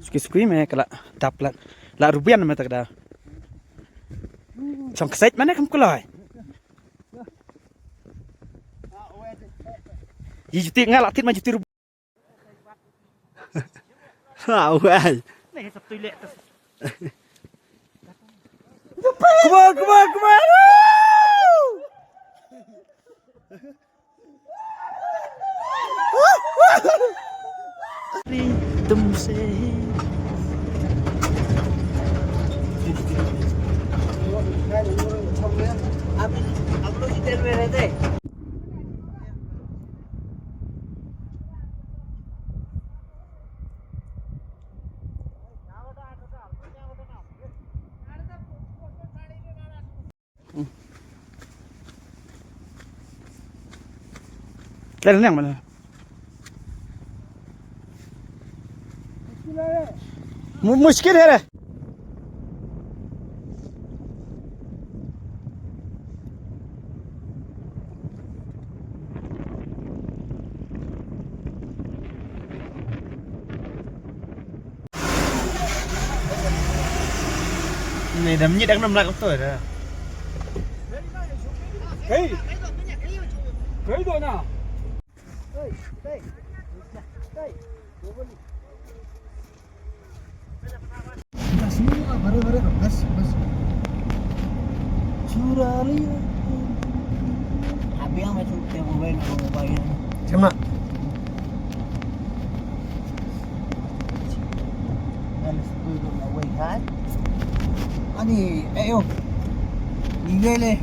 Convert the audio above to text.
Sukui me kala tap la rubian me tak dah. Song keset mana kamu kelai? Ji juti ngal atit ma juti rubian. Ha wei. Ni sab toilet tu. Come on. तुमसे आप लोग ही तेल में रहते Dari yang mana? मुश्किल है रे Này đấm nhị đang nằm lại có tuổi rồi. Hey Hey rồi nào semua bare-bare bas curali abi yang macam dia mobile Cuma alas tu away kan ani ayo nilele